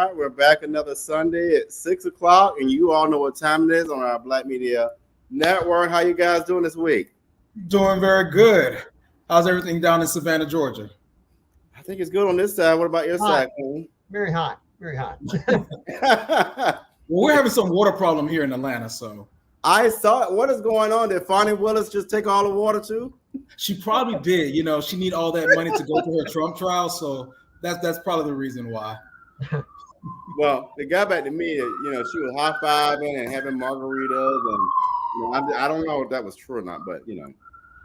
right, we're back another Sunday at 6 o'clock, and you all know what time it is on our Black Media Network. How you guys doing this week? Doing very good. How's everything down in Savannah, Georgia? I think it's good on this side. What about your side, Queen? Very hot. Very hot. Well, we're having some water problem here in Atlanta, so. I saw it. What is going on? Did Fonnie Willis just take all the water too? She probably did. You know, she need all that money to go to her Trump trial, so that's probably the reason why. Well, it got back to me that, you know, she was high-fiving and having margaritas, and you know, I don't know if that was true or not, but you know.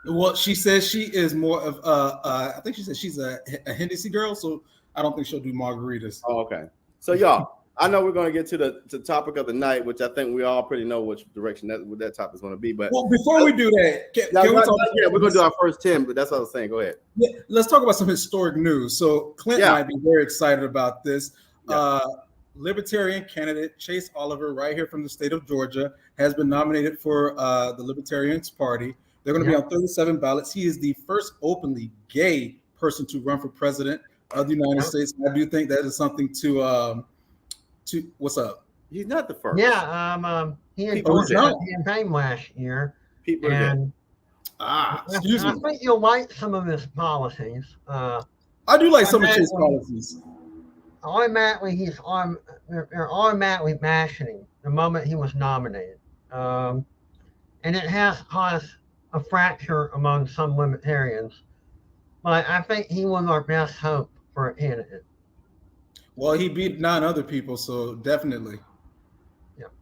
Well, she says she is more of I think she said she's a Hennessy girl, so I don't think she'll do margaritas. Oh, okay. So y'all, I know we're going to get to the topic of the night, which I think we all pretty know which direction that topic is going to be. But well, before we do that, we're going to do our first 10, but that's what I was saying. Go ahead. Yeah, let's talk about some historic news. So Clint might be very excited about this. Yeah. Libertarian candidate Chase Oliver, right here from the state of Georgia, has been nominated for the Libertarians Party. They're going to be on 37 ballots. He is the first openly gay person to run for president of the United States. I do think that is something to what's up? He's not the first. Yeah, he endorsed the campaign last year. And excuse me. I think you'll like some of his policies. I do like some of his policies. They're automatically bashing the moment he was nominated. And it has caused a fracture among some libertarians. But I think he was our best hope for a candidate. Well, he beat 9 other people, so definitely.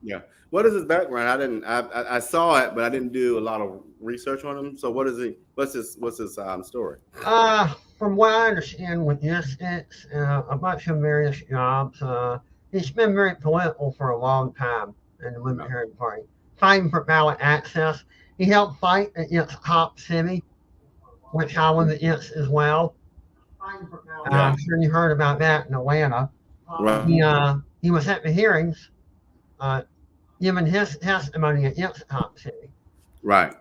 Yeah. What is his background? I saw it, but I didn't do a lot of research on him. So what is he? What's his story? From what I understand, with Justice, a bunch of various jobs. He's been very political for a long time in the Libertarian Party, fighting for ballot access. He helped fight against Cop City, which I was against as well. I'm sure you heard about that in Atlanta. Right. He was at the hearings, giving his testimony against Cop City. Right.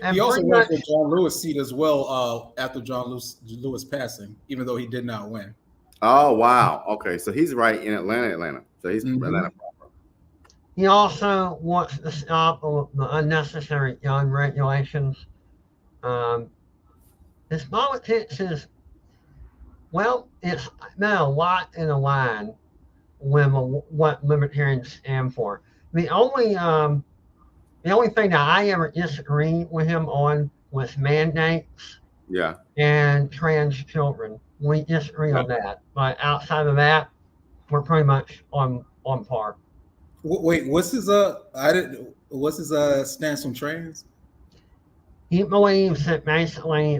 And he also ran for John Lewis' seat as well after John Lewis passing, even though he did not win. Oh, wow. Okay, so he's right in Atlanta. So he's Atlanta proper. He also wants to stop the unnecessary gun regulations. His politics is, well, it's not a lot in a line with what libertarians stand for. The only thing that I ever disagreed with him on was mandates. Yeah. And trans children. We disagree on that. But outside of that, we're pretty much on par. Wait, what's his stance on trans? He believes that basically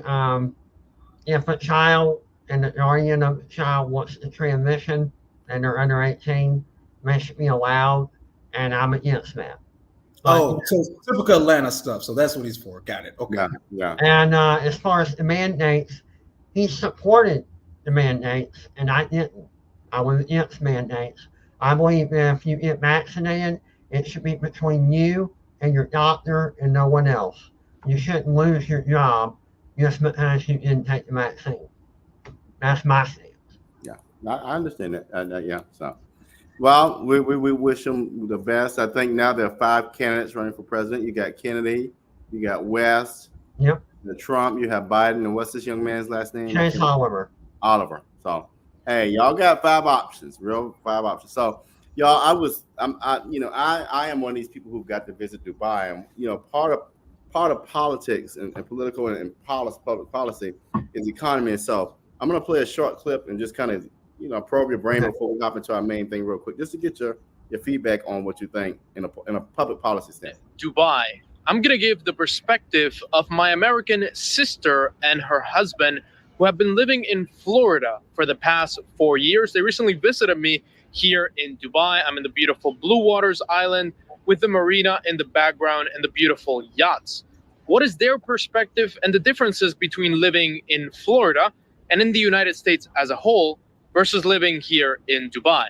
if a child and the guardian of the child wants to transition and they're under 18, they should be allowed, and I'm against that. So typical Atlanta stuff. So that's what he's for. Got it. Okay. Yeah. And as far as the mandates, he supported the mandates, and I didn't. I was against mandates. I believe that if you get vaccinated, it should be between you and your doctor and no one else. You shouldn't lose your job just because you didn't take the vaccine. That's my stance. Yeah, I understand that. Yeah. So, well, we wish him the best. I think now there are 5 candidates running for president. You got Kennedy, you got West, yep, the Trump, you have Biden, and what's this young man's last name? Chase Oliver. So, hey, y'all got 5 options, real 5 options. So, y'all, I am one of these people who got to visit Dubai, and you know, part of politics and political and public policy is economy itself. I'm gonna play a short clip and just kind of probe your brain before we hop into our main thing real quick, just to get your feedback on what you think in a public policy stance. Dubai. I'm gonna give the perspective of my American sister and her husband, who have been living in Florida for the past 4 years. They recently visited me here in Dubai. I'm in the beautiful Blue Waters Island with the marina in the background and the beautiful yachts. What is their perspective and the differences between living in Florida and in the United States as a whole versus living here in Dubai?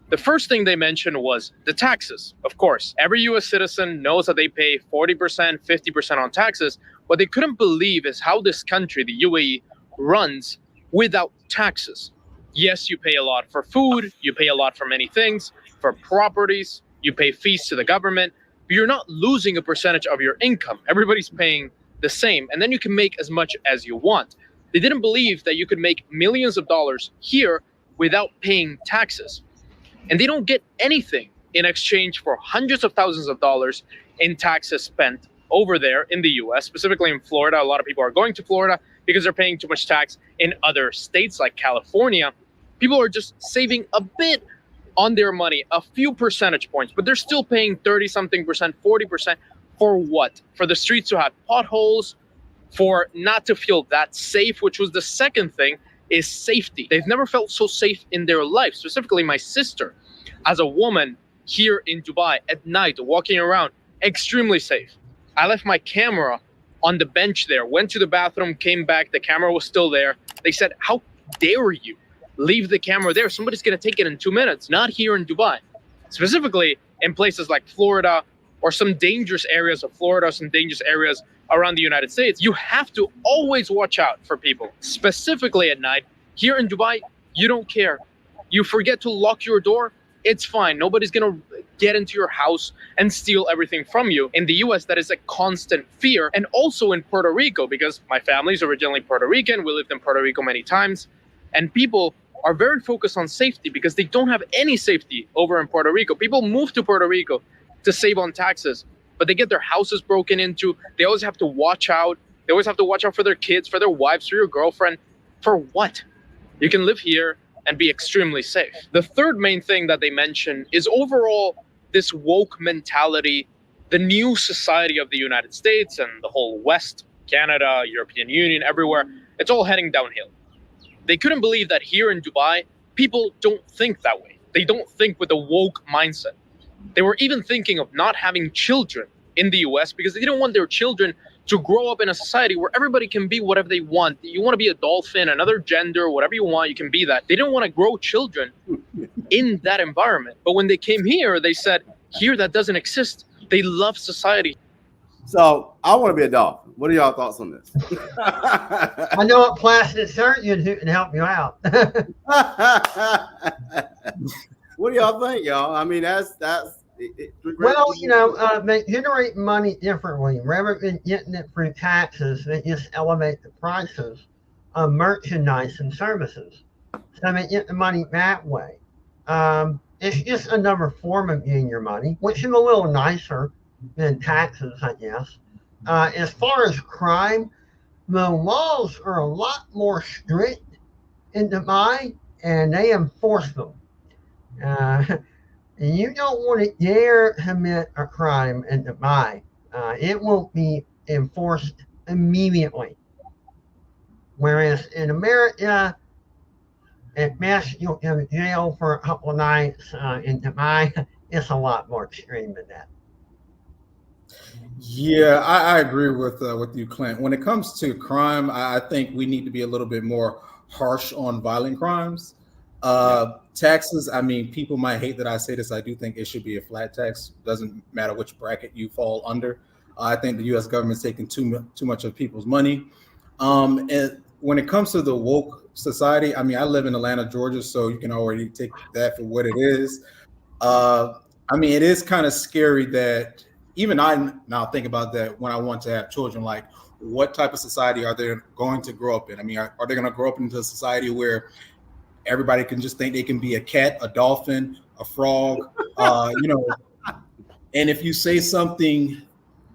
The first thing they mentioned was the taxes. Of course, every US citizen knows that they pay 40%, 50% on taxes. What they couldn't believe is how this country, the UAE, runs without taxes. Yes, you pay a lot for food, you pay a lot for many things, for properties, you pay fees to the government, but you're not losing a percentage of your income. Everybody's paying the same, and then you can make as much as you want. They didn't believe that you could make millions of dollars here without paying taxes. And they don't get anything in exchange for hundreds of thousands of dollars in taxes spent over there in the US, specifically in Florida. A lot of people are going to Florida because they're paying too much tax. In other states like California, people are just saving a bit on their money, a few percentage points, but they're still paying 30-something percent, 40% for what? For the streets to have potholes, for not to feel that safe, which was the second thing, is safety. They've never felt so safe in their life, specifically my sister, as a woman here in Dubai at night, walking around, extremely safe. I left my camera on the bench there, went to the bathroom, came back, the camera was still there. They said, how dare you leave the camera there? Somebody's gonna take it in 2 minutes. Not here in Dubai. Specifically in places like Florida or some dangerous areas of Florida, some dangerous areas around the United States, you have to always watch out for people, specifically at night. Here in Dubai, you don't care. You forget to lock your door, it's fine. Nobody's gonna get into your house and steal everything from you. In the US, that is a constant fear. And also in Puerto Rico, because my family's originally Puerto Rican, we lived in Puerto Rico many times, and people are very focused on safety because they don't have any safety over in Puerto Rico. People move to Puerto Rico to save on taxes, but they get their houses broken into. They always have to watch out. They always have to watch out for their kids, for their wives, for your girlfriend. For what? You can live here and be extremely safe. The third main thing that they mention is overall this woke mentality, the new society of the United States and the whole West, Canada, European Union, everywhere, it's all heading downhill. They couldn't believe that here in Dubai, people don't think that way. They don't think with a woke mindset. They were even thinking of not having children in the US because they didn't want their children to grow up in a society where everybody can be whatever they want. You want to be a dolphin, another gender, whatever you want, you can be that. They didn't want to grow children in that environment. But when they came here, they said, here that doesn't exist. They love society. So I want to be a dolphin. What are y'all thoughts on this? I know a plastic surgeon who can help you out. What do y'all think, y'all? I mean, that's well, they generate money differently. Rather than getting it through taxes, they just elevate the prices of merchandise and services. So they get the money that way. It's just another form of getting your money, which is a little nicer than taxes, I guess. As far as crime, the laws are a lot more strict in Dubai, and they enforce them. You don't want to dare commit a crime in Dubai. It will be enforced immediately. Whereas in America, at best, you'll go to jail for a couple of nights. In Dubai, it's a lot more extreme than that. Yeah, I agree with you, Clint. When it comes to crime, I think we need to be a little bit more harsh on violent crimes. Taxes, I mean, people might hate that I say this. I do think it should be a flat tax. Doesn't matter which bracket you fall under. I think the U.S. government's taking too much of people's money. And when it comes to the woke society, I mean, I live in Atlanta, Georgia, so you can already take that for what it is. I mean, it is kind of scary that even I now think about that when I want to have children, like what type of society are they going to grow up in? I mean, are they going to grow up into a society where everybody can just think they can be a cat, a dolphin, a frog, and if you say something,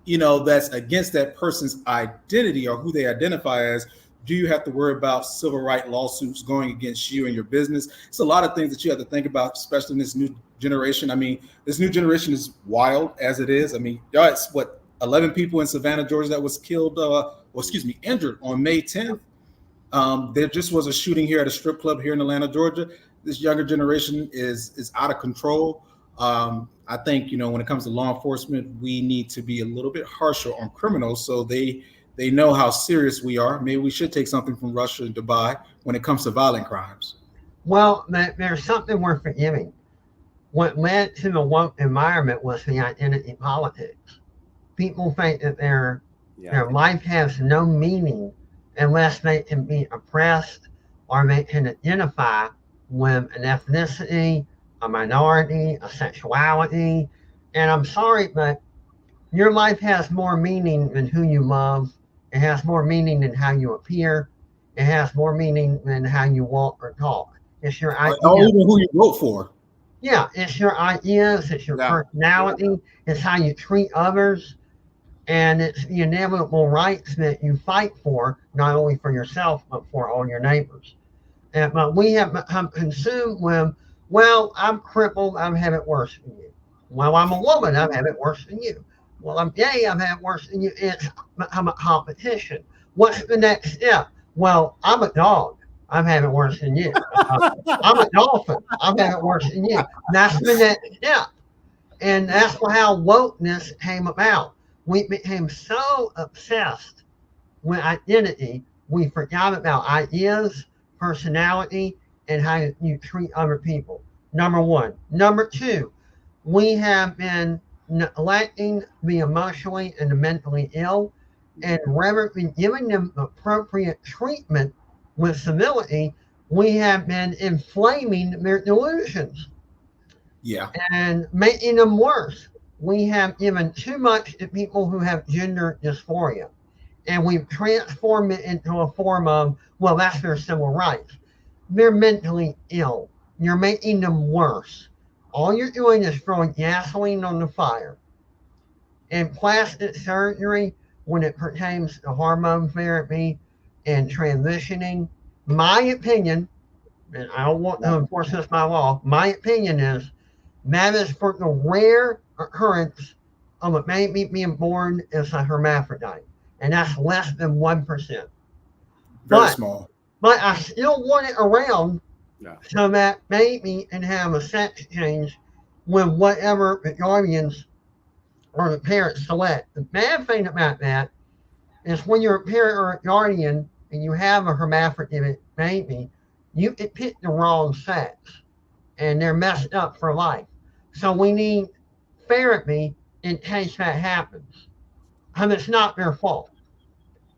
that's against that person's identity or who they identify as, do you have to worry about civil rights lawsuits going against you and your business? It's a lot of things that you have to think about, especially in this new generation. I mean, this new generation is wild as it is. I mean, it's 11 people in Savannah, Georgia that was killed, injured on May 10th. There just was a shooting here at a strip club here in Atlanta, Georgia. This younger generation is out of control. I think, when it comes to law enforcement, we need to be a little bit harsher on criminals so they know how serious we are. Maybe we should take something from Russia and Dubai when it comes to violent crimes. Well, there's something we're forgiving. What led to the woke environment was the identity politics. People think that their life has no meaning unless they can be oppressed or they can identify with an ethnicity, a minority, a sexuality. And I'm sorry, but your life has more meaning than who you love. It has more meaning than how you appear. It has more meaning than how you walk or talk. It's your idea. Or even who you vote for. Yeah, it's your ideas, it's your personality, it's how you treat others, and it's the inalienable rights that you fight for, not only for yourself, but for all your neighbors. But we have become consumed with, well, I'm crippled, I'm having it worse than you. Well, I'm a woman, I'm having it worse than you. Well, I'm gay, I'm having it worse than you. It's become a competition. What's the next step? Well, I'm a dog. I'm having it worse than you. I'm a dolphin. I'm having it worse than you. That's the next step. And that's how wokeness came about. We became so obsessed with identity, we forgot about ideas, personality, and how you treat other people. Number one. Number two, we have been neglecting the emotionally and the mentally ill, and rather than giving them appropriate treatment with civility, we have been inflaming their delusions. Yeah. And making them worse. We have given too much to people who have gender dysphoria. And we've transformed it into a form of, well, that's their civil rights. They're mentally ill. You're making them worse. All you're doing is throwing gasoline on the fire. And plastic surgery, when it pertains to hormone therapy and transitioning, my opinion, and I don't want to enforce this by law, my opinion is that is for the rare occurrence of a baby being born as a hermaphrodite. And that's less than 1%. Very small. But I still want it around so that baby can have a sex change with whatever the guardians or the parents select. The bad thing about that is when you're a parent or a guardian and you have a hermaphrodite baby, you can pick the wrong sex and they're messed up for life. So we need therapy in case that happens. And it's not their fault.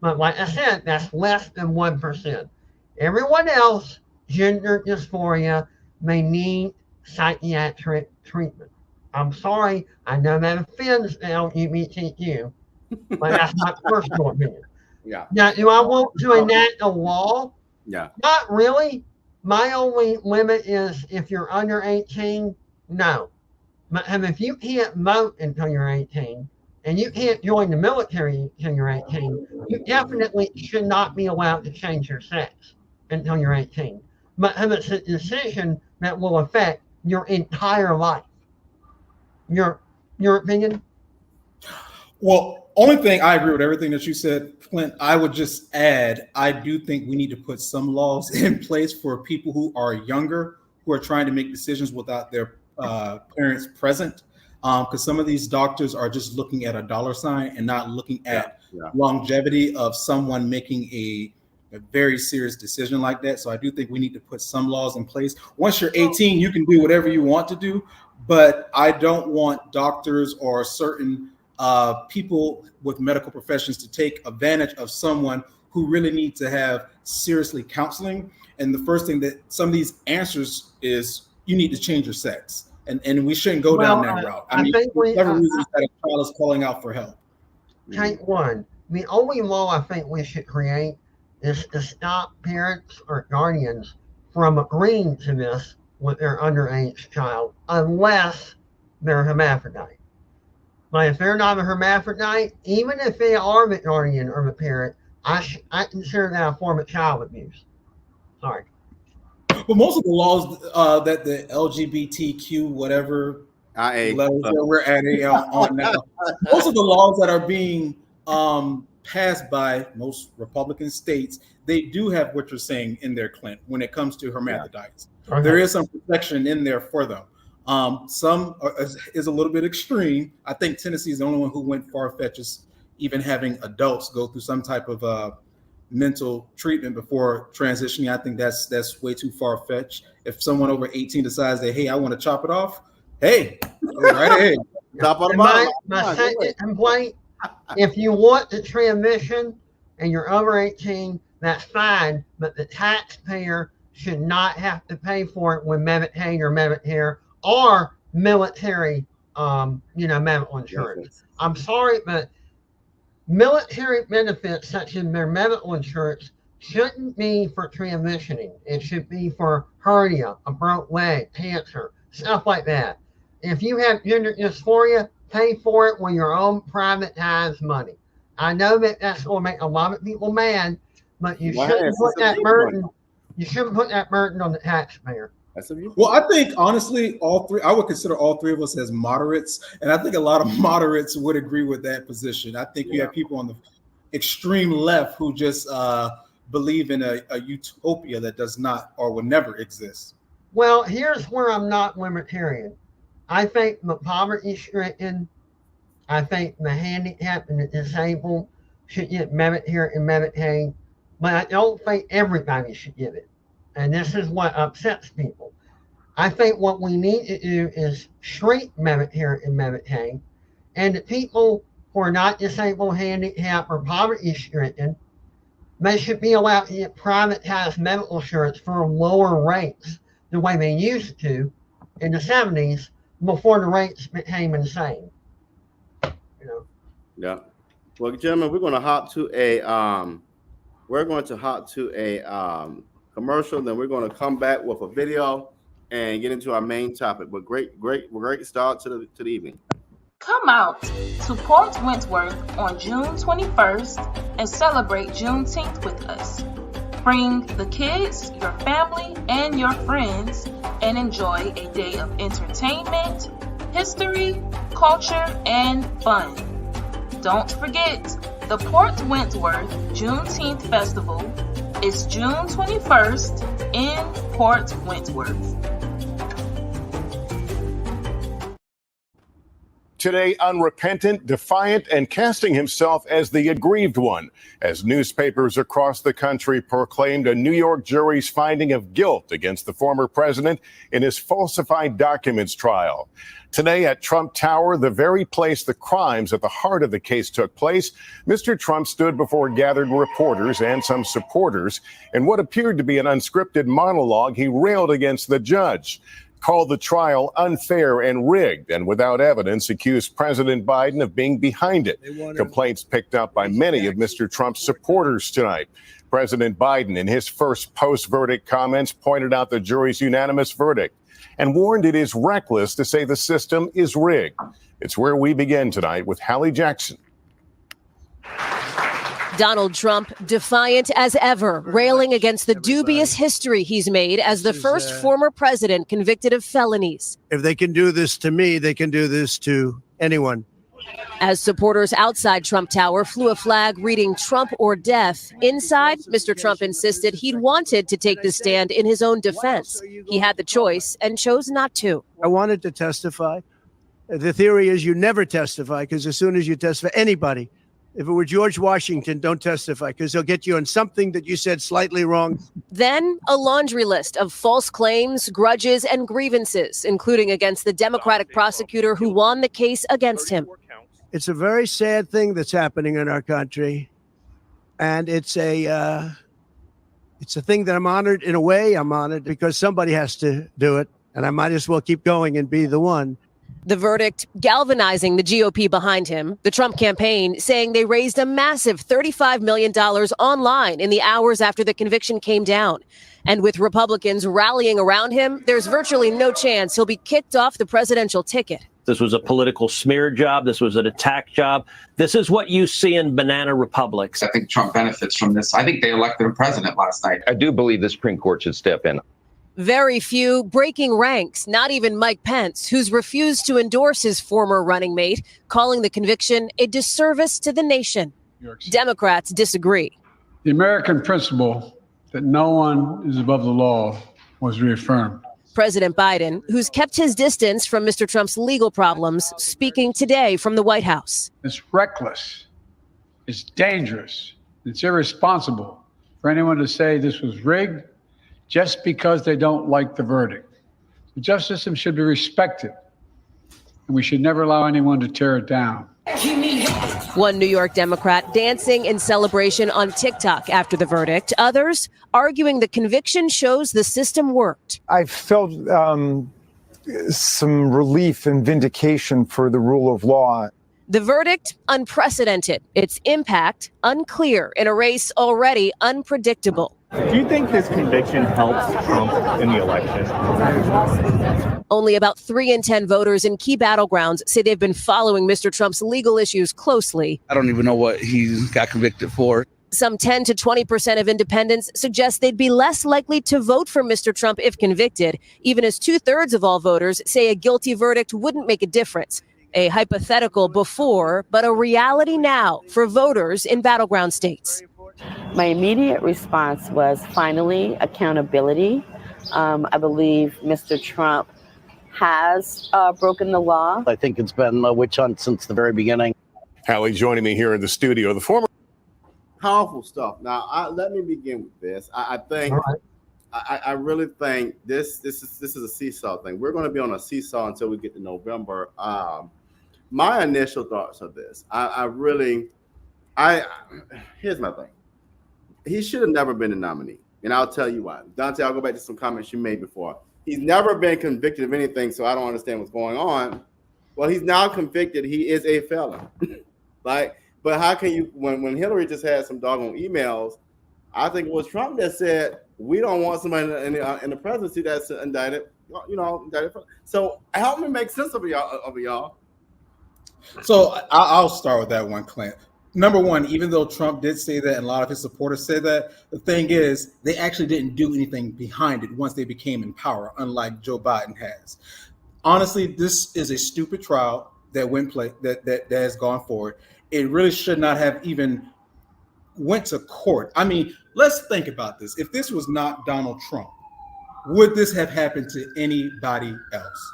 But like I said, that's less than 1%. Everyone else, gender dysphoria, may need psychiatric treatment. I'm sorry, I know that offends the LGBTQ, but that's my personal opinion. Yeah. Now, do I want to enact a law? Yeah. Not really. My only limit is if you're under 18, no. But if you can't vote until you're 18, and you can't join the military until you're 18, you definitely should not be allowed to change your sex until you're 18. But if it's a decision that will affect your entire life. Your opinion? Well, only thing I agree with everything that you said, Clint. I would just add, I do think we need to put some laws in place for people who are younger, who are trying to make decisions without their parents present. Because some of these doctors are just looking at a dollar sign and not looking at longevity of someone making a very serious decision like that. So I do think we need to put some laws in place. Once you're 18, you can do whatever you want to do, but I don't want doctors or certain people with medical professions to take advantage of someone who really needs to have seriously counseling. And the first thing that some of these answers is you need to change your sex. And we shouldn't go down that route. I mean, whatever reason that a child is calling out for help. Take one. The only law I think we should create is to stop parents or guardians from agreeing to this with their underage child unless they're hermaphrodite. But if they're not a hermaphrodite, even if they are the guardian or the parent, I consider that a form of child abuse. Sorry. But most of the laws that the LGBTQ whatever levels that we're adding on now, most of the laws that are being passed by most Republican states, they do have what you're saying in there, Clint, when it comes to hermaphrodites. Okay. There is some protection in there for them. Some is a little bit extreme. I think Tennessee is the only one who went far-fetched, as even having adults go through some type of mental treatment before transitioning. I think that's way too far-fetched. If someone over 18 decides that, hey, I want to chop it off, hey, go right ahead. Chop on my second complaint, if you want to transition and you're over 18, that's fine, but the taxpayer should not have to pay for it with Medicaid or Medicare or military, medical insurance. I'm sorry, but military benefits such as their medical insurance shouldn't be for transitioning. It should be for hernia, a broke leg, cancer, stuff like that. If you have gender dysphoria, pay for it with your own privatized money. I know that that's going to make a lot of people mad, but you shouldn't put that burden. You shouldn't put that burden on the taxpayer. Well, I think honestly, I would consider all three of us as moderates, and I think a lot of moderates would agree with that position. I think you have people on the extreme left who just believe in a utopia that does not or will never exist. Well, here's where I'm not libertarian. I think the poverty-stricken, I think the handicapped and the disabled should get Medicare and Medicaid, but I don't think everybody should get it. And this is what upsets people. I think what we need to do is shrink Medicare and Medicaid, and the people who are not disabled, handicapped, or poverty-stricken, they should be allowed to get privatized medical insurance for lower rates the way they used to in the 70s before the rates became insane. Yeah. Well, gentlemen, we're going to hop to a commercial, then we're going to come back with a video and get into our main topic. But great start to the evening. Come out to Port Wentworth on June 21st and celebrate Juneteenth with us. Bring the kids, your family, and your friends and enjoy a day of entertainment, history, culture, and fun. Don't forget, the Port Wentworth Juneteenth Festival is June 21st in Port Wentworth. Today, unrepentant, defiant, and casting himself as the aggrieved one, as newspapers across the country proclaimed a New York jury's finding of guilt against the former president in his falsified documents trial. Today at Trump Tower, the very place the crimes at the heart of the case took place, Mr. Trump stood before gathered reporters and some supporters. In what appeared to be an unscripted monologue, he railed against the judge, called the trial unfair and rigged, and without evidence accused President Biden of being behind it. Complaints picked up by many of Mr. Trump's supporters tonight. President Biden, in his first post-verdict comments, pointed out the jury's unanimous verdict and warned it is reckless to say the system is rigged. It's where we begin tonight with Hallie Jackson. Donald Trump, defiant as ever, railing against the dubious history he's made as the first former president convicted of felonies. If they can do this to me, they can do this to anyone. As supporters outside Trump Tower flew a flag reading Trump or death, inside, Mr. Trump insisted he'd wanted to take the stand in his own defense. He had the choice and chose not to. I wanted to testify. The theory is you never testify, because as soon as you testify, anybody, if it were George Washington, don't testify, because he'll get you on something that you said slightly wrong. Then a laundry list of false claims, grudges, and grievances, including against the Democratic prosecutor who won the case against him. It's a very sad thing that's happening in our country. And it's a thing that I'm honored. In a way, I'm honored because somebody has to do it. And I might as well keep going and be the one. The verdict galvanizing the GOP behind him, the Trump campaign saying they raised a massive $35 million online in the hours after the conviction came down. And with Republicans rallying around him, there's virtually no chance he'll be kicked off the presidential ticket. This was a political smear job. This was an attack job. This is what you see in banana republics. I think Trump benefits from this. I think they elected him president last night. I do believe the Supreme Court should step in. Very few breaking ranks, not even Mike Pence, who's refused to endorse his former running mate, calling the conviction a disservice to the nation. Democrats disagree. The American principle that no one is above the law was reaffirmed. President Biden, who's kept his distance from Mr. Trump's legal problems, speaking today from the White House. It's reckless. It's dangerous. It's irresponsible for anyone to say this was rigged just because they don't like the verdict. The justice system should be respected, and we should never allow anyone to tear it down. One New York Democrat dancing in celebration on TikTok after the verdict. Others arguing the conviction shows the system worked. I felt some relief and vindication for the rule of law. The verdict, unprecedented. Its impact, unclear in a race already unpredictable. Do you think this conviction helps Trump in the election? Only about 3 in 10 voters in key battlegrounds say they've been following Mr. Trump's legal issues closely. I don't even know what he got convicted for. Some 10 to 20% of independents suggest they'd be less likely to vote for Mr. Trump if convicted, even as 2/3 of all voters say a guilty verdict wouldn't make a difference. A hypothetical before, but a reality now for voters in battleground states. My immediate response was finally accountability. I believe Mr. Trump has broken the law. I think it's been a witch hunt since the very beginning. Hallie joining me here in the studio. The former powerful stuff. Now, let me begin with this. I think, I really think this is a seesaw thing. We're going to be on a seesaw until we get to November. My initial thoughts are this. Here's my thing. He should have never been a nominee, and I'll tell you why. Dante, I'll go back to some comments you made before. He's never been convicted of anything, so I don't understand what's going on. Well, he's now convicted. He is a felon. But how can you, when Hillary just had some doggone emails, I think it was Trump that said, we don't want somebody in the presidency that's indicted, indicted. So help me make sense of y'all. So I'll start with that one, Clint. Number one, even though Trump did say that and a lot of his supporters said that, the thing is they actually didn't do anything behind it once they became in power, unlike Joe Biden has. Honestly, this is a stupid trial that that has gone forward. It really should not have even went to court. I mean, let's think about this. If this was not Donald Trump, would this have happened to anybody else?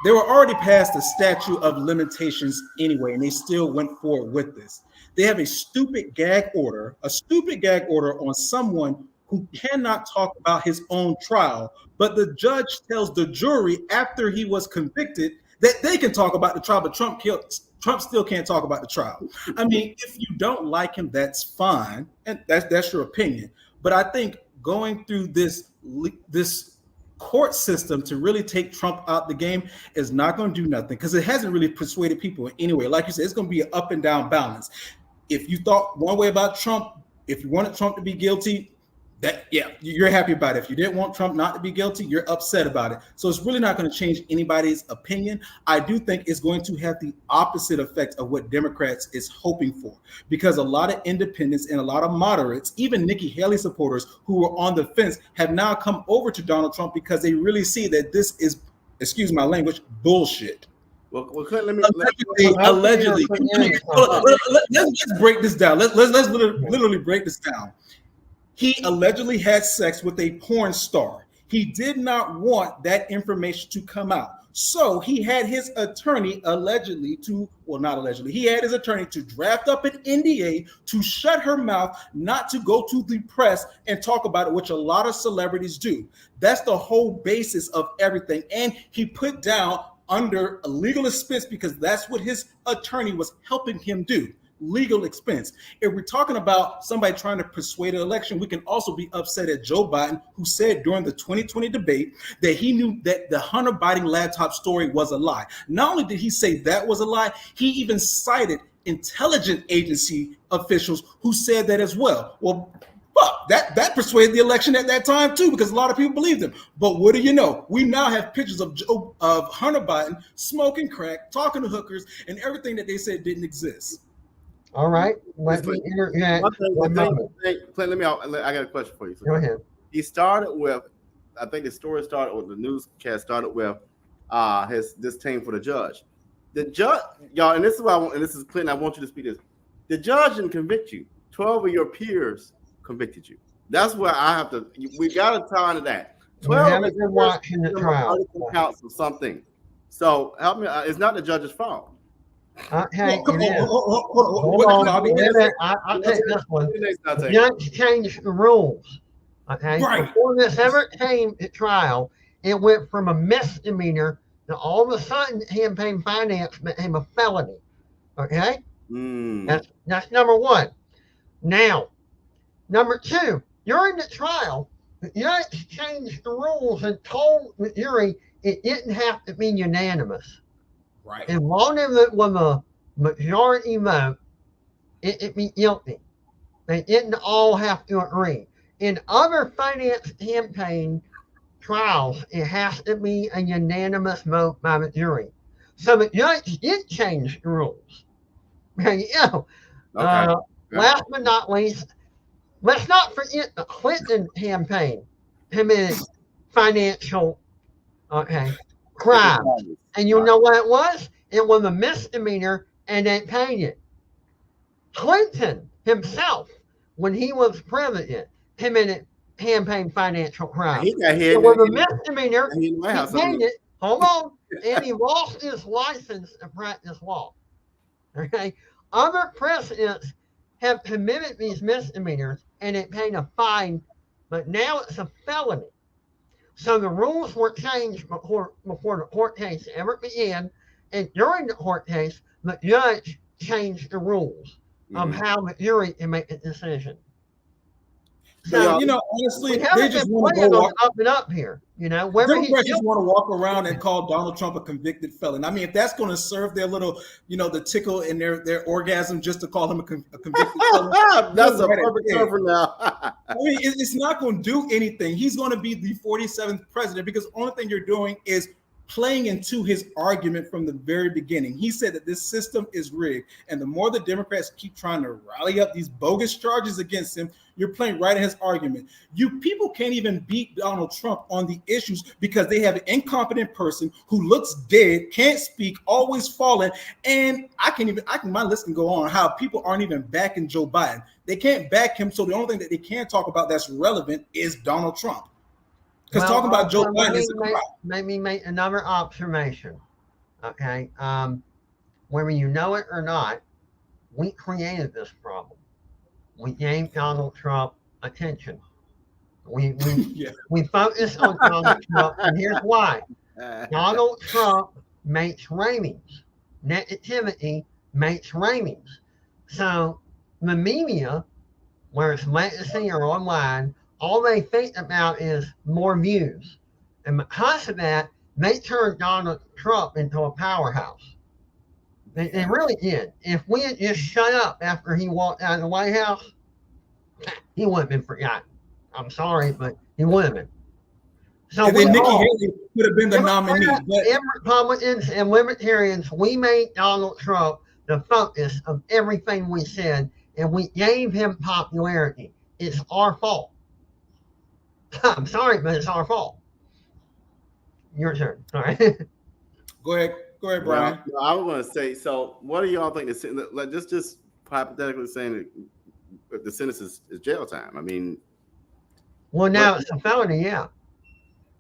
They were already past the statute of limitations anyway, and they still went forward with this. They have a stupid gag order on someone who cannot talk about his own trial, but the judge tells the jury after he was convicted that they can talk about the trial, but Trump still can't talk about the trial. I mean, if you don't like him, that's fine, and that's your opinion. But I think going through this court system to really take Trump out the game is not going to do nothing, because it hasn't really persuaded people in any way. Like you said, it's going to be an up and down balance. If you thought one way about Trump, if you wanted Trump to be guilty, you're happy about it. If you didn't want Trump not to be guilty, you're upset about it. So it's really not going to change anybody's opinion. I do think it's going to have the opposite effect of what Democrats is hoping for, because a lot of independents and a lot of moderates, even Nikki Haley supporters who were on the fence, have now come over to Donald Trump because they really see that this is, excuse my language, bullshit. Well, let me allegedly. Let's break this down. Let's literally break this down. He allegedly had sex with a porn star. He did not want that information to come out. So he had his attorney he had his attorney to draft up an NDA to shut her mouth, not to go to the press and talk about it, which a lot of celebrities do. That's the whole basis of everything. And he put down under a legal expense, because that's what his attorney was helping him do. Legal expense. If we're talking about somebody trying to persuade an election, we can also be upset at Joe Biden, who said during the 2020 debate that he knew that the Hunter Biden laptop story was a lie. Not only did he say that was a lie, he even cited intelligence agency officials who said that as well. Well, fuck, that persuaded the election at that time too, because a lot of people believed him. But what do you know? We now have pictures of Hunter Biden smoking crack, talking to hookers, and everything that they said didn't exist. All right. Let me interject. Clint, I got a question for you. Go ahead. He started with, I think the story started with, the newscast started with his disdain for the judge. The judge, y'all, and this is what I want, and this is Clinton, I want you to speak this. The judge didn't convict you. 12 of your peers convicted you. That's where I have to, we got to tie into that. 12 of your watching the trial counts of something. So help me, it's not the judge's fault. Okay, hold on. I'll take this one. The judge changed the rules. Okay, before this ever came to trial, it went from a misdemeanor to all of a sudden campaign finance became a felony. Okay, That's number one. Now, number two, during the trial, the judge changed the rules and told the jury it didn't have to be unanimous. Right. As long as it was a majority vote, it'd be guilty. They didn't all have to agree. In other finance campaign trials, it has to be a unanimous vote by the jury. So the judge did change the rules. Last but not least, let's not forget the Clinton campaign committed financial crime. And you know what it was? It was a misdemeanor and they paid it. Clinton himself, when he was president, committed campaign financial crime. He got hit. It was a misdemeanor. He paid it. Hold on. And he lost his license to practice law. Okay. Other presidents have committed these misdemeanors and they paid a fine, but now it's a felony. So the rules were changed before the court case ever began, and during the court case, the judge changed the rules of how the jury can make a decision. So, honestly, they just want to go up and up here. Democrats just want to walk around and call Donald Trump a convicted felon. I mean, if that's going to serve their little, the tickle in their orgasm just to call him a convicted felon. That's a perfect cover now. I mean, it's not going to do anything. He's going to be the 47th president because the only thing you're doing is playing into his argument from the very beginning. He said that this system is rigged. And the more the Democrats keep trying to rally up these bogus charges against him, you're playing right in his argument. You people can't even beat Donald Trump on the issues because they have an incompetent person who looks dead, can't speak, always falling. And my list can go on how people aren't even backing Joe Biden. They can't back him. So the only thing that they can talk about that's relevant is Donald Trump. Because talking about Joe Biden is a crime. Let me make another observation. Okay. Whether you know it or not, we created this problem. We gave Donald Trump attention. We focused on Donald Trump, and here's why. Donald Trump makes ratings. Negativity makes ratings. So the media, whether it's legacy or online, all they think about is more views. And because of that, they turned Donald Trump into a powerhouse. They really did. If we had just shut up after he walked out of the White House, he wouldn't have been forgotten. I'm sorry, but he would have been. So and then Nikki Haley would have been the nominee. Republicans and Libertarians, we made Donald Trump the focus of everything we said, and we gave him popularity. It's our fault. I'm sorry, but it's our fault. Your turn. All right. Go ahead, Brian. Well, I was going to say, so what do y'all think? Just hypothetically saying that the sentence is jail time. I mean, well, now it's a felony, yeah.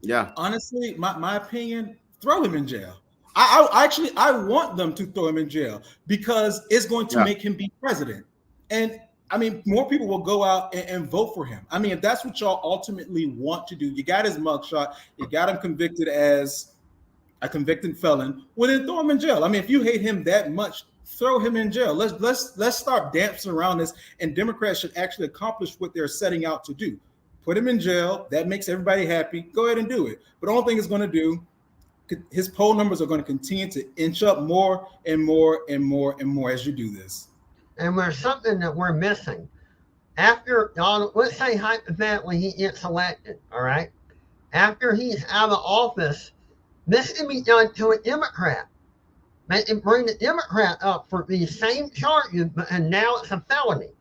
Yeah. Honestly, my opinion, throw him in jail. I want them to throw him in jail because it's going to make him be president. And I mean, more people will go out and vote for him. I mean, if that's what y'all ultimately want to do, you got his mugshot, you got him convicted as a convicted felon, well, then throw him in jail. I mean, if you hate him that much, throw him in jail. Let's start dancing around this, and Democrats should actually accomplish what they're setting out to do. Put him in jail. That makes everybody happy. Go ahead and do it. But the only thing it's going to do, his poll numbers are going to continue to inch up more and more and more and more as you do this. And there's something that we're missing. After Donald, let's say hypothetically he gets elected, all right? After he's out of office, this can be done to a Democrat. They can bring the Democrat up for the same charges, and now it's a felony.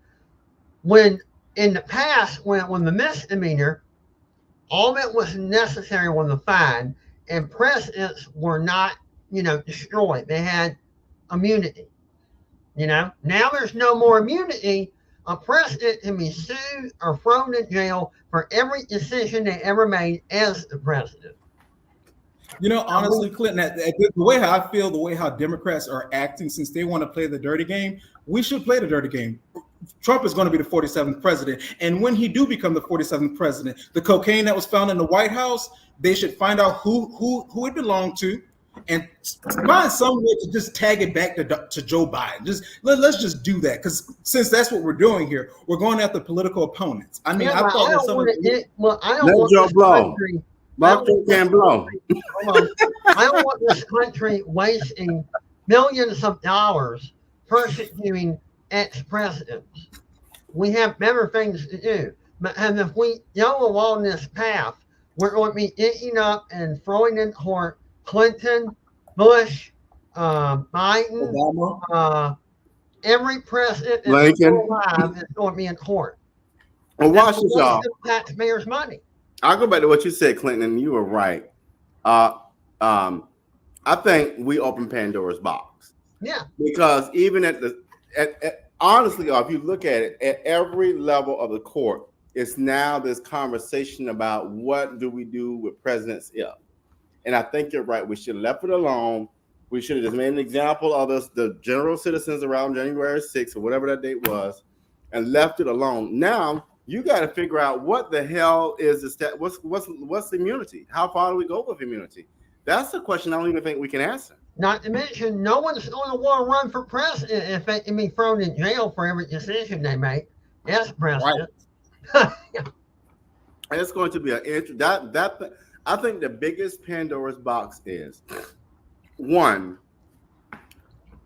When in the past, when the misdemeanor, all that was necessary was a fine, and presidents were not, destroyed. They had immunity. Now there's no more immunity. A president can be sued or thrown in jail for every decision they ever made as the president. Honestly, Clinton, the way how I feel, the way how Democrats are acting, since they want to play the dirty game, we should play the dirty game. Trump is going to be the 47th president. And when he do become the 47th president, the cocaine that was found in the White House, they should find out who it belonged to. and find some way to just tag it back to Joe Biden. Let's just do that, because since that's what we're doing here, we're going after political opponents. I mean, Yeah, I thought I that don't some want of it. Well, I don't Let want Joe this blow. country. Marco can blow. Hold on. I don't want this country wasting millions of dollars persecuting ex-presidents. We have better things to do. And if we go along this path, we're going to be eating up and throwing in court Clinton, Bush, Biden, every president that's still alive is going to be in court. Well, watch this, y'all. Taxpayers' money. I'll go back to what you said, Clinton, and you were right. I think we opened Pandora's box. Yeah. Because even honestly, if you look at it, at every level of the court, it's now this conversation about what do we do with presidents if. And I think you're right. We should have left it alone. We should have just made an example of the general citizens around January 6th or whatever that date was, and left it alone. Now you got to figure out what the hell is what's immunity? How far do we go with immunity? That's the question I don't even think we can answer. Not to mention, no one's going to want to run for president if they can be thrown in jail for every decision they make as president. Right. And it's going to be I think the biggest Pandora's box is, one,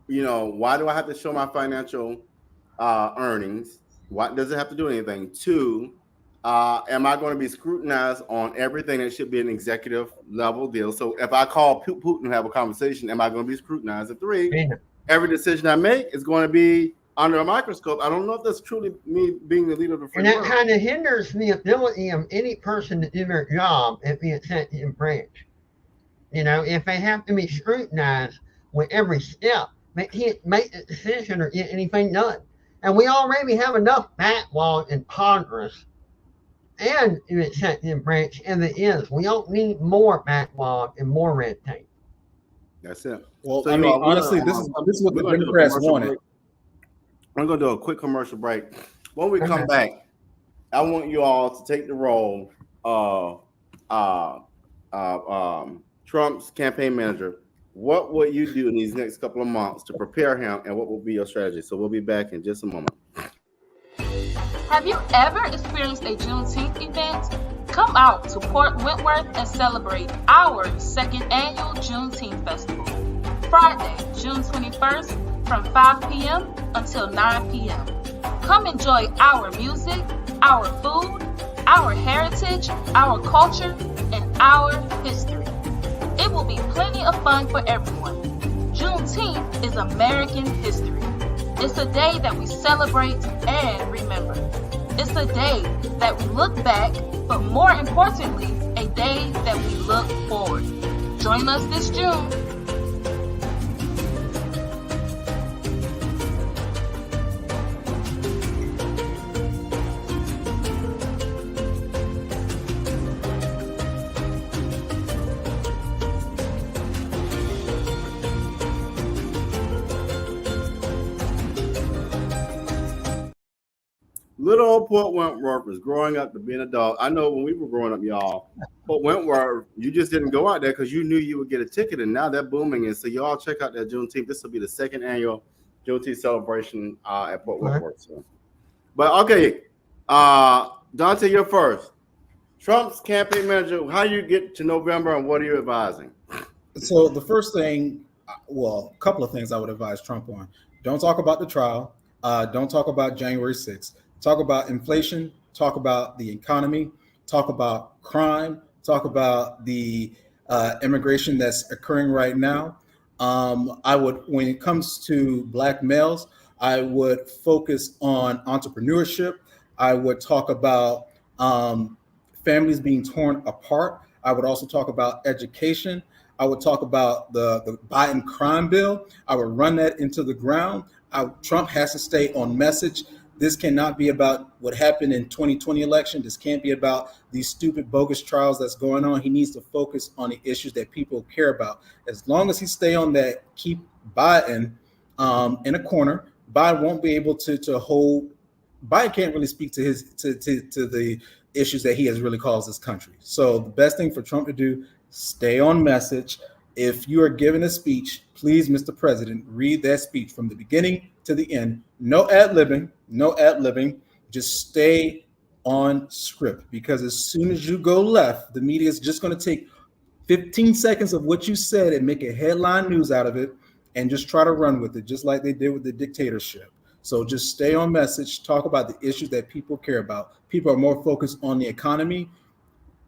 why do I have to show my financial earnings? What does it have to do anything? Two, am I going to be scrutinized on everything that should be an executive level deal? So if I call Putin and have a conversation, am I going to be scrutinized? And three, every decision I make is going to be under a microscope. I don't know if that's truly me being the leader of the free world. And that kind of hinders the ability of any person to do their job at the executive branch. If they have to be scrutinized with every step, they can't make a decision or get anything done. And we already have enough backlog in Congress and in the executive branch as it is. We don't need more backlog and more red tape. That's it. Well, so, honestly, this is what the Democrats wanted. I'm going to do a quick commercial break. When we come back, I want you all to take the role of Trump's campaign manager. What will you do in these next couple of months to prepare him, and what will be your strategy? So we'll be back in just a moment. Have you ever experienced a Juneteenth event? Come out to Port Wentworth and celebrate our second annual Juneteenth Festival. Friday, June 21st from 5 p.m. until 9 p.m. Come enjoy our music, our food, our heritage, our culture, and our history. It will be plenty of fun for everyone. Juneteenth is American history. It's a day that we celebrate and remember. It's a day that we look back, but more importantly, a day that we look forward. Join us this June. Little old Port Wentworth was growing up to be an adult. I know when we were growing up, y'all, Port Wentworth, you just didn't go out there because you knew you would get a ticket, and now they're booming. And so y'all check out that Juneteenth. This will be the second annual Juneteenth celebration at Port Wentworth. So. But okay, Dante, you're first. Trump's campaign manager, how do you get to November, and what are you advising? So the first thing, well, a couple of things I would advise Trump on. Don't talk about the trial. Don't talk about January 6th. Talk about inflation, talk about the economy, talk about crime, talk about the immigration that's occurring right now. I would, when it comes to Black males, I would focus on entrepreneurship. I would talk about families being torn apart. I would also talk about education. I would talk about the Biden crime bill. I would run that into the ground. Trump has to stay on message. This cannot be about what happened in 2020 election. This can't be about these stupid bogus trials that's going on. He needs to focus on the issues that people care about. As long as he stay on that, keep Biden in a corner, Biden won't be able to hold. Biden can't really speak to the issues that he has really caused this country. So the best thing for Trump to do, stay on message, if you are giving a speech, please, Mr. President, read that speech from the beginning to the end. No ad-libbing, no ad-libbing. Just stay on script, because as soon as you go left, the media is just going to take 15 seconds of what you said and make a headline news out of it and just try to run with it, just like they did with the dictatorship. So just stay on message, talk about the issues that people care about. People are more focused on the economy.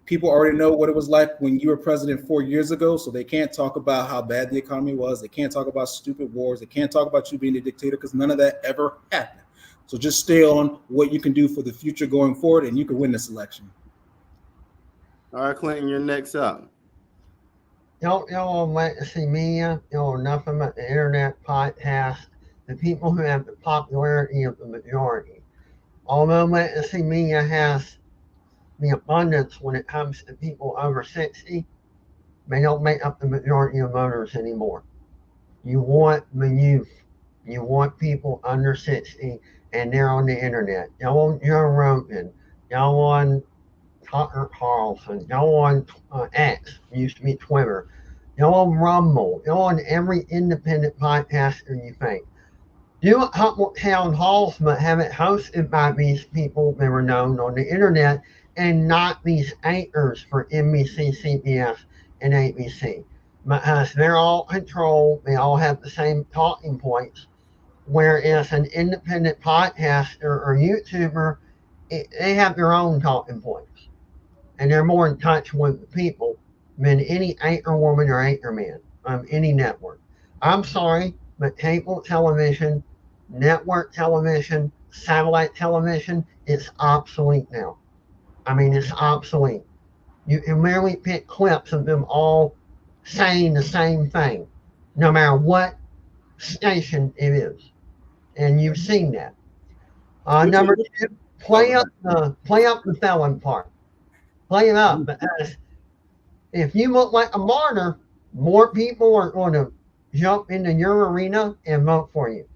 People already know what it was like when you were president 4 years ago, so they can't talk about how bad the economy was. They can't talk about stupid wars. They can't talk about you being a dictator, because none of that ever happened. So just stay on what you can do for the future going forward, and you can win this election. All right, Clinton, you're next up. Y'all legacy media, nothing but the internet, podcast, the people who have the popularity of the majority. Although legacy media has the abundance when it comes to people over 60, they don't make up the majority of voters anymore. You want the youth. You want people under 60, and they're on the internet. Y'all on Joe Rogan. Y'all on Tucker Carlson. Y'all on X, used to be Twitter. Y'all on Rumble. Y'all on every independent podcaster you think. Do a couple town halls, but have it hosted by these people that were known on the internet, and not these anchors for NBC, CBS, and ABC. Because they're all controlled, they all have the same talking points. Whereas an independent podcaster or YouTuber, they have their own talking points. And they're more in touch with the people than any anchor woman or anchor man on any network. I'm sorry, but cable television, network television, satellite television, it's obsolete now. I mean, it's obsolete. You can merely pick clips of them all saying the same thing, no matter what station it is. And you've seen that. Number two, play up the felon part. Play it up. Because if you look like a martyr, more people are going to jump into your arena and vote for you.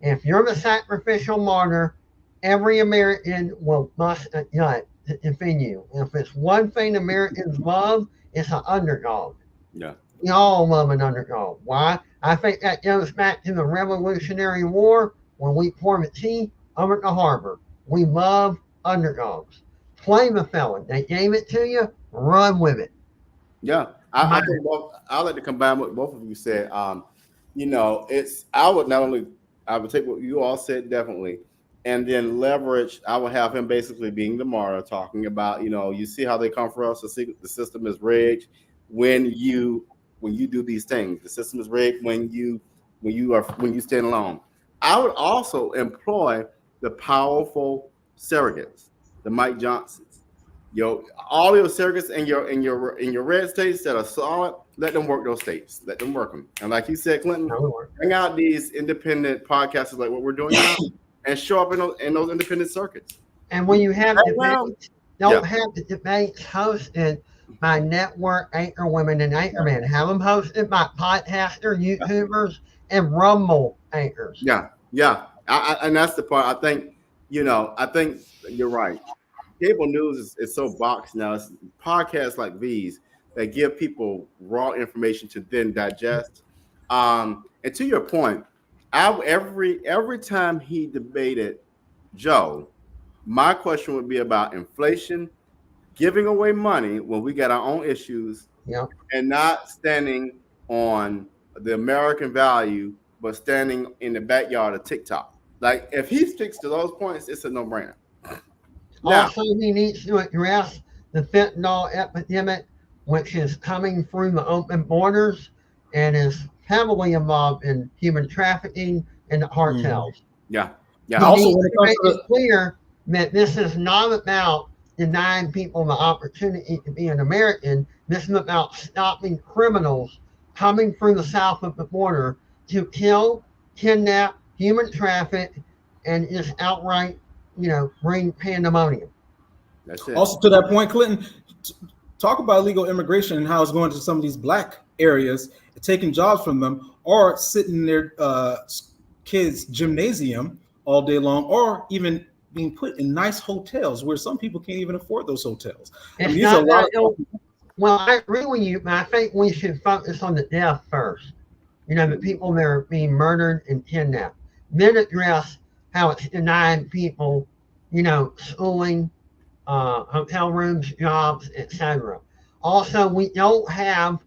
If you're the sacrificial martyr, every American will bust a gut to defend you. If it's one thing Americans love, it's an underdog. Yeah. We all love an underdog. Why? I think that goes back to the Revolutionary War when we poured the tea over at the harbor. We love underdogs. Play the felon. They gave it to you, run with it. Yeah. I think I'd like to combine what both of you said. I would take what you all said, definitely, and then leverage. I would have him basically being the martyr, talking about, you see how they come for us. The system is rigged when you do these things. The system is rigged when you stand alone. I would also employ the powerful surrogates, the Mike Johnsons. All your surrogates in your red states that are solid, let them work those states. Let them work them. And like you said, Clinton, bring out these independent podcasters like what we're doing now, and show up in those independent circuits. And when you have debates, don't have the debates hosted by network anchor women and anchor men. Have them hosted by podcaster, YouTubers, and Rumble anchors. Yeah. And that's the part. I think you're right. Cable news is so boxed now. It's podcasts like these that give people raw information to then digest. And to your point, every time he debated Joe, my question would be about inflation, giving away money when we got our own issues, and not standing on the American value, but standing in the backyard of TikTok. Like, if he sticks to those points, it's a no-brainer. Also, he needs to address the fentanyl epidemic, which is coming through the open borders and is heavily involved in human trafficking and the cartels. Yeah. Also, when it comes to it clear that this is not about denying people the opportunity to be an American. This is about stopping criminals coming through the south of the border to kill, kidnap, human traffic, and just outright, bring pandemonium. That's it. Also, to that point, Clinton, talk about illegal immigration and how it's going to some of these black areas, taking jobs from them, or sitting in their kids' gymnasium all day long, or even being put in nice hotels where some people can't even afford those hotels. Well, I agree with you, but I think we should focus on the death first. You know, the people that are being murdered and kidnapped. Then address how it's denying people, you know, schooling, hotel rooms, jobs, etc. Also, we don't have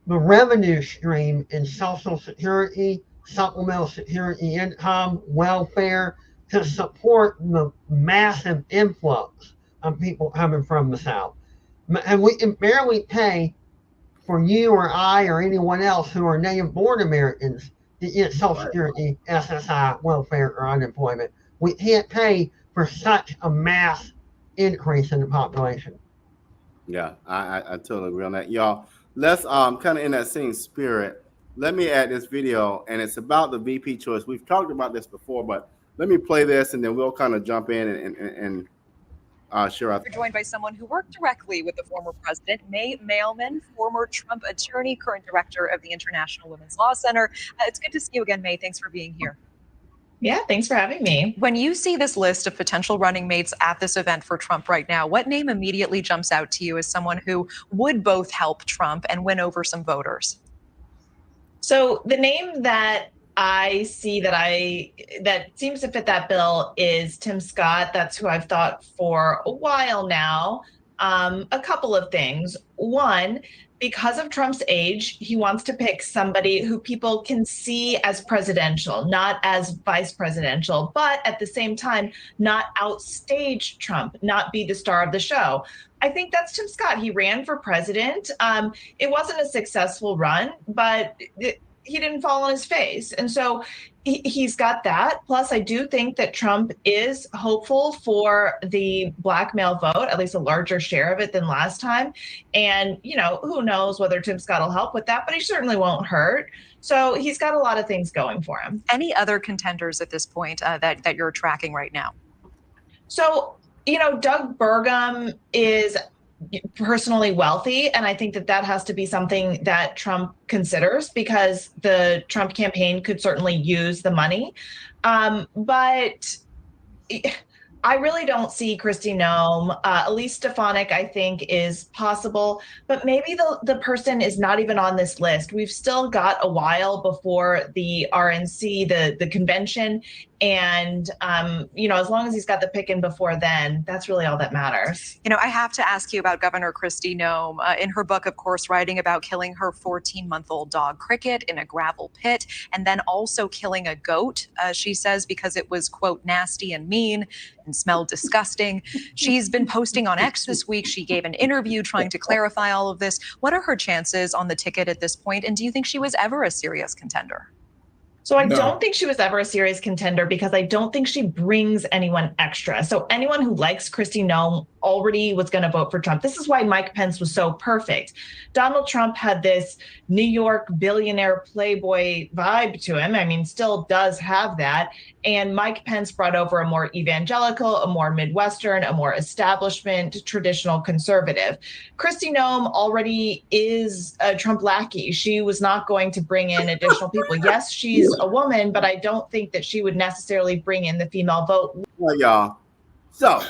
the revenue stream in Social Security, supplemental security income, welfare to support the massive influx of people coming from the South. And we can barely pay for you or I or anyone else who are native born Americans to get Social Security, SSI, welfare, or unemployment. We can't pay for such a mass increase in the population. Yeah, I totally agree on that. Y'all, let's kind of in that same spirit, let me add this video, and it's about the VP choice. We've talked about this before, but let me play this, and then we'll kind of jump in and share our. We're joined by someone who worked directly with the former president, May Mailman, former Trump attorney, current director of the International Women's Law Center. It's good to see you again, May. Thanks for being here. Yeah, thanks for having me. When you see this list of potential running mates at this event for Trump right now, what name immediately jumps out to you as someone who would both help Trump and win over some voters? So the name that I see that seems to fit that bill is Tim Scott. That's who I've thought for a while now. A couple of things. One, because of Trump's age, he wants to pick somebody who people can see as presidential, not as vice presidential, but at the same time, not outstage Trump, not be the star of the show. I think that's Tim Scott. He ran for president. It wasn't a successful run, but he didn't fall on his face. And so he's got that. Plus, I do think that Trump is hopeful for the black male vote, at least a larger share of it than last time. And, you know, who knows whether Tim Scott will help with that, but he certainly won't hurt. So he's got a lot of things going for him. Any other contenders at this point that you're tracking right now? So, you know, Doug Burgum is personally wealthy, and I think that has to be something that Trump considers because the Trump campaign could certainly use the money. But I really don't see Kristi Noem. Elise Stefanik, I think, is possible, but maybe the person is not even on this list. We've still got a while before the RNC, the convention. And, you know, as long as he's got the pick in before then, that's really all that matters. You know, I have to ask you about Governor Kristi Noem. In her book, of course, writing about killing her 14-month-old dog Cricket in a gravel pit and then also killing a goat, she says, because it was, quote, nasty and mean and smelled disgusting. She's been posting on X this week. She gave an interview trying to clarify all of this. What are her chances on the ticket at this point? And do you think she was ever a serious contender? So I don't think she was ever a serious contender because I don't think she brings anyone extra. So anyone who likes Kristi Noem already was going to vote for Trump. This is why Mike Pence was so perfect. Donald Trump had this New York billionaire playboy vibe to him. I mean, still does have that. And Mike Pence brought over a more evangelical, a more Midwestern, a more establishment, traditional conservative. Kristi Noem already is a Trump lackey. She was not going to bring in additional people. Yes, she's a woman, but I don't think that she would necessarily bring in the female vote. Well, y'all. So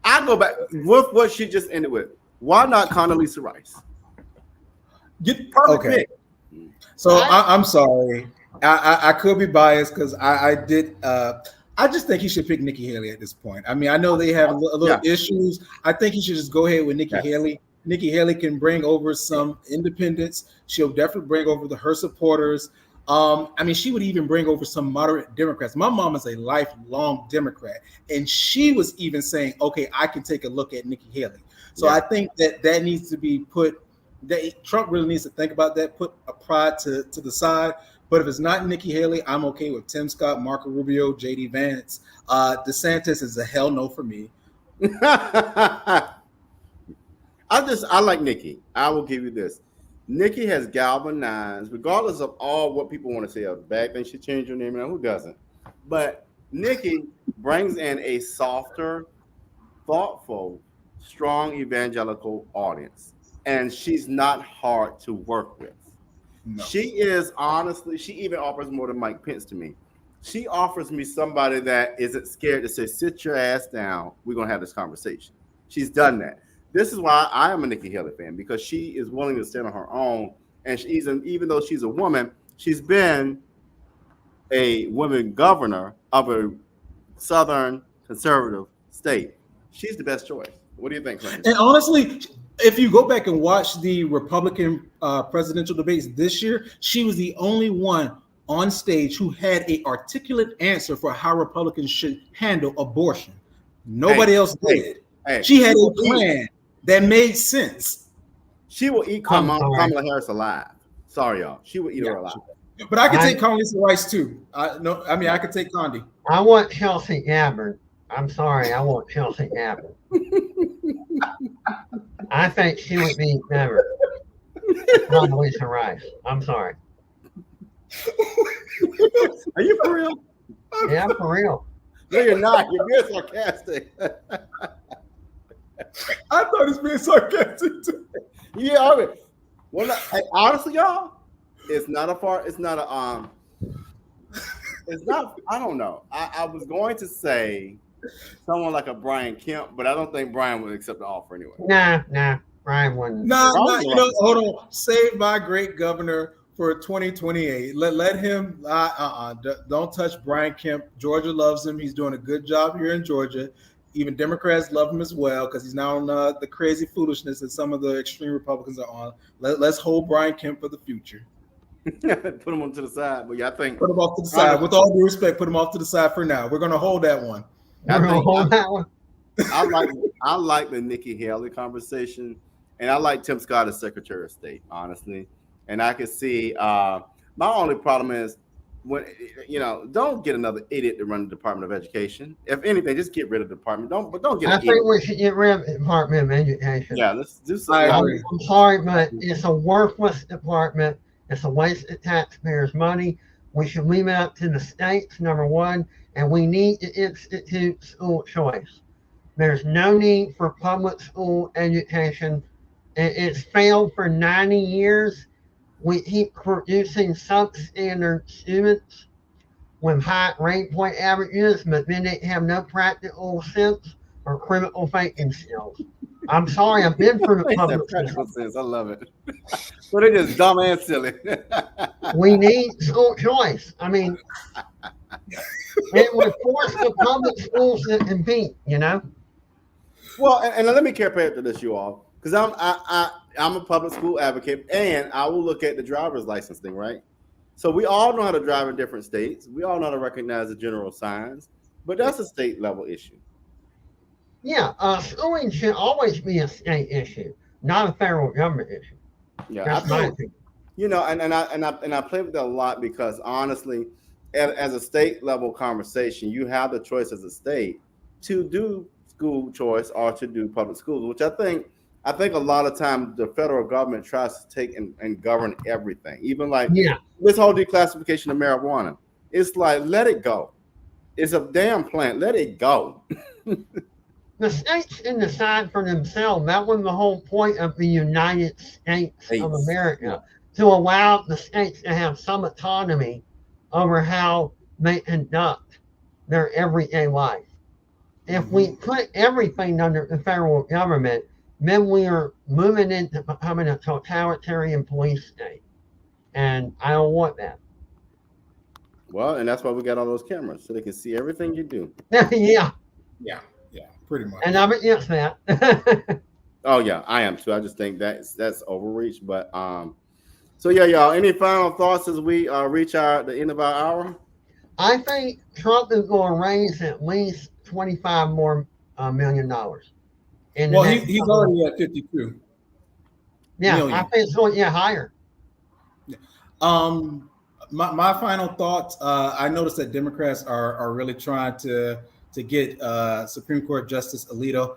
I go back with what she just ended with. Why not Condoleezza Rice? Okay. So I'm sorry. I could be biased because I just think he should pick Nikki Haley at this point. I mean, I know they have a little issues. I think he should just go ahead with Nikki Haley. Nikki Haley can bring over some independents. She'll definitely bring over her supporters. I mean, she would even bring over some moderate Democrats. My mom is a lifelong Democrat, and she was even saying, okay, I can take a look at Nikki Haley. So I think that needs to be put, that Trump really needs to think about that, put a pride to the side. But if it's not Nikki Haley, I'm okay with Tim Scott, Marco Rubio, J.D. Vance. DeSantis is a hell no for me. I like Nikki. I will give you this. Nikki has galvanized, regardless of all what people want to say, a bad thing she changed her name, now who doesn't? But Nikki brings in a softer, thoughtful, strong evangelical audience. And she's not hard to work with. No. She is honestly, she even offers more than Mike Pence to me. She offers me somebody that isn't scared to say, sit your ass down. We're going to have this conversation. She's done that. this is why I am a Nikki Haley fan, because she is willing to stand on her own, and even though she's a woman, she's been a woman governor of a Southern conservative state. She's the best choice. What do you think, Clinton? And honestly, if you go back and watch the Republican presidential debates this year, she was the only one on stage who had an articulate answer for how Republicans should handle abortion. Nobody else did. She had a plan that made sense. She will eat Kamala Harris alive. Sorry, y'all. She will eat her alive. But I could take Condoleezza Rice too. I could take Condi. I want Chelsea Abbott. I'm sorry, I want Chelsea Abbott. I think she would be better than Condoleezza Rice. I'm sorry. Are you for real? Yeah, I'm for real. No, you're not. You're being sarcastic. I thought he was being sarcastic too. Yeah, I mean, well, honestly, y'all, it's not, I don't know. I was going to say someone like a Brian Kemp, but I don't think Brian would accept the offer anyway. Nah, Brian wouldn't. Hold on. Save my great governor for 2028. Let him, don't touch Brian Kemp. Georgia loves him. He's doing a good job here in Georgia. Even Democrats love him as well because he's now on the crazy foolishness that some of the extreme Republicans are on. Let's hold Brian Kemp for the future. Put him on to the side, but yeah, I think put him off to the side. With all due respect, put him off to the side for now. We're gonna hold that one. I like the Nikki Haley conversation, and I like Tim Scott as Secretary of State, honestly. And I can see my only problem is when don't get another idiot to run the Department of Education. If anything, just get rid of the department. Don't get. I think we should get rid of the Department of Education. Yeah, let's do something. I'm sorry, but it's a worthless department. It's a waste of taxpayers' money. We should leave it up to the states, number one, and we need to institute school choice. There's no need for public school education. It's failed for 90 years. We keep producing substandard students with high grade point averages, but then they have no practical sense or critical thinking skills. I'm sorry, I've been through the public sense. I love it. But it is dumb and silly. We need school choice. I mean, it would force the public schools to compete, Well, and let me compare it to this, you all, because I'm a public school advocate, and I will look at the driver's license thing, right? So we all know how to drive in different states. We all know how to recognize the general signs, but that's a state level issue. Yeah, schooling should always be a state issue, not a federal government issue. Yeah, that's my opinion. And I play with that a lot because honestly, as a state level conversation, you have the choice as a state to do school choice or to do public schools, which I think a lot of times the federal government tries to take and govern everything, even like this whole declassification of marijuana. It's like, let it go. It's a damn plant. Let it go. The states can decide for themselves. That was the whole point of the United States of America, to allow the states to have some autonomy over how they conduct their everyday life. If we put everything under the federal government, then we are moving into becoming a totalitarian police state. And I don't want that. Well, and that's why we got all those cameras, so they can see everything you do. Yeah, pretty much. And I'm against that. Oh yeah, I am too. I just think that's overreach. But so yeah, y'all. Any final thoughts as we reach the end of our hour? I think Trump is going to raise at least $25 more million. Well, he's already at 52. Yeah, million. I think it's going higher. My final thoughts. I noticed that Democrats are really trying to get Supreme Court Justice Alito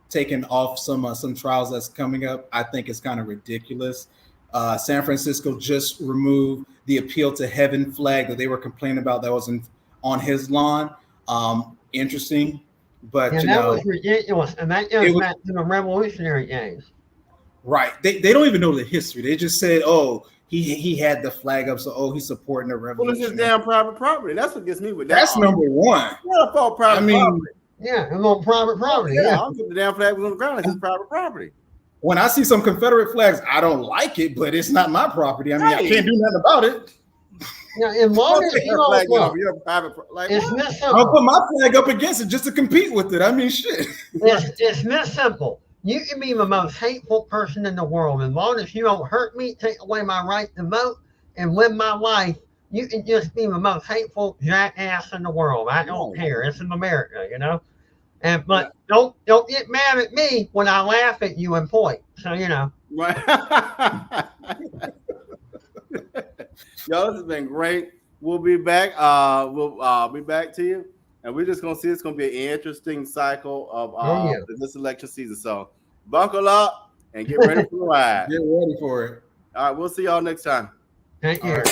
taken off some trials that's coming up. I think it's kind of ridiculous. San Francisco just removed the appeal to heaven flag that they were complaining about that was on his lawn. Interesting, but that was ridiculous, and that goes back to the Revolutionary days. Right? They don't even know the history. They just said, "Oh, he had the flag up, so he's supporting the revolution." Well, it's just damn private property. That's what gets me with that. That's number one. What about private property? Yeah, and on private property. Yeah, I'll put the damn flag was on the ground. It's his private property. When I see some Confederate flags, I don't like it, but it's not my property. I mean, I can't do nothing about it. Yeah, as long as you don't I'll put my flag up against it just to compete with it. I mean, shit. It's this simple. You can be the most hateful person in the world. As long as you don't hurt me, take away my right to vote, and live my life, you can just be the most hateful jackass in the world. I don't care. It's in America, you know. But don't get mad at me when I laugh at you and point. So you know. Right. Yo, this has been great. We'll be back. We'll be back to you, and we're just gonna see. It's gonna be an interesting cycle of this election season. So buckle up and get ready for the ride. Get ready for it. All right, we'll see y'all next time. Thank you.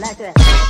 like that.